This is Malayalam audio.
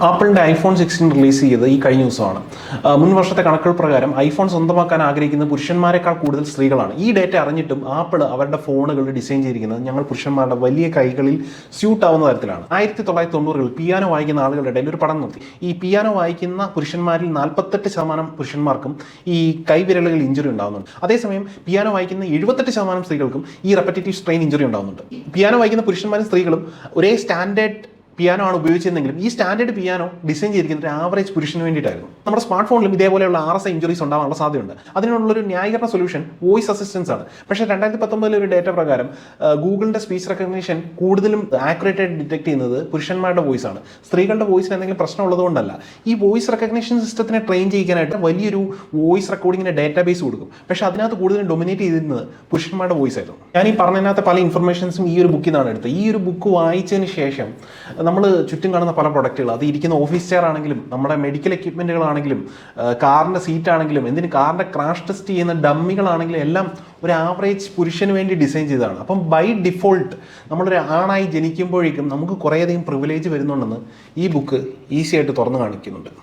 ആപ്പിളിൻ്റെ iPhone 16 റിലീസ് ചെയ്തത് ഈ കഴിഞ്ഞ ദിവസമാണ്. മുൻ വർഷത്തെ കണക്കുകൾ പ്രകാരം iPhone സ്വന്തമാക്കാൻ ആഗ്രഹിക്കുന്ന പുരുഷന്മാരെക്കാൾ കൂടുതൽ സ്ത്രീകളാണ്. ഈ ഡേറ്റ അറിഞ്ഞിട്ടും ആപ്പിൾ അവരുടെ ഫോണുകൾ ഡിസൈൻ ചെയ്തിരിക്കുന്നത് ഞങ്ങൾ പുരുഷന്മാരുടെ വലിയ കൈകളിൽ സ്യൂട്ട് ആവുന്ന തരത്തിലാണ്. 1990-കളിൽ പിയാനോ വായിക്കുന്ന ആളുകളുടെ ഇടയിൽ ഒരു പഠനം നടത്തി. ഈ പിയാനോ വായിക്കുന്ന പുരുഷന്മാരിൽ 48% പുരുഷന്മാർക്കും ഈ കൈവിരലുകൾ ഇഞ്ചുറി ഉണ്ടാകുന്നുണ്ട്. അതേസമയം പിയാനോ വായിക്കുന്ന 78% സ്ത്രീകൾക്കും ഈ റെപ്പറ്റേറ്റീവ് സ്ട്രെയിൻ ഇഞ്ചുറി ഉണ്ടാകുന്നുണ്ട്. പിയാനോ വായിക്കുന്ന പുരുഷന്മാരും സ്ത്രീകളും ഒരേ സ്റ്റാൻഡേർഡ് പിയാനോ ആണ് ഉപയോഗിച്ചിരുന്നെങ്കിലും ഈ സ്റ്റാൻഡേർഡ് പിയാനോ ഡിസൈൻ ചെയ്തിരിക്കുന്നത് ഒരു ആവറേജ് പുരുഷന് വേണ്ടിയിട്ടായിരുന്നു. നമ്മുടെ സ്മാർട്ട് ഫോണിലും ഇതേപോലെയുള്ള RSI ഇഞ്ചുറീസ് ഉണ്ടാകാനുള്ള സാധ്യതയുണ്ട്. അതിനുള്ളൊരു ന്യായീകരണ സൊല്യൂഷൻ വോയിസ് അസിസ്റ്റൻസ് ആണ്. പക്ഷേ 2019 ഒരു ഡേറ്റ പ്രകാരം ഗൂഗിളിൻ്റെ സ്പീച്ച് റെക്കഗ്നീഷൻ കൂടുതലും ആക്യുറേറ്റ് ആയിട്ട് ഡിറ്റക്ട് ചെയ്യുന്നത് പുരുഷന്മാരുടെ വോയിസ് ആണ്. സ്ത്രീകളുടെ വോയിസിന് എന്തെങ്കിലും പ്രശ്നം ഉള്ളതുകൊണ്ടല്ല. ഈ വോയിസ് റെക്കഗ്നീഷൻ സിസ്റ്റത്തിനെ ട്രെയിൻ ചെയ്യിക്കാനായിട്ട് വലിയൊരു വോയിസ് റെക്കോർഡിങ്ങിൻ്റെ ഡേറ്റാബേസ് കൊടുക്കും. പക്ഷേ അതിനകത്ത് കൂടുതലും ഡൊമിനേറ്റ് ചെയ്തിരുന്നത് പുരുഷന്മാരുടെ വോയിസ് ആയിരുന്നു. ഞാൻ ഈ പറഞ്ഞതിനകത്ത് പല ഇൻഫർമേഷൻസും ഈ ഒരു ബുക്കിൽ നിന്നാണ് എടുത്തത്. ഈ ഒരു ബുക്ക് വായിച്ചതിന് ശേഷം നമ്മൾ ചുറ്റും കാണുന്ന പല പ്രൊഡക്റ്റുകൾ, അത് ഇരിക്കുന്ന ഓഫീസ് ചെയർ ആണെങ്കിലും നമ്മുടെ മെഡിക്കൽ എക്യുപ്മെൻറ്റുകളാണെങ്കിലും കാറിൻ്റെ സീറ്റ് ആണെങ്കിലും എന്തിന് കാറിൻ്റെ ക്രാഷ് ടെസ്റ്റ് ചെയ്യുന്ന ഡമ്മികളാണെങ്കിലും എല്ലാം ഒരു ആവറേജ് പുരുഷന് വേണ്ടി ഡിസൈൻ ചെയ്തതാണ്. അപ്പം ബൈ ഡിഫോൾട്ട് നമ്മളൊരു ആണായി ജനിക്കുമ്പോഴേക്കും നമുക്ക് കുറേയധികം പ്രിവിലേജ് വരുന്നുണ്ടെന്ന് ഈ ബുക്ക് ഈസി ആയിട്ട് തുറന്നു കാണിക്കുന്നുണ്ട്.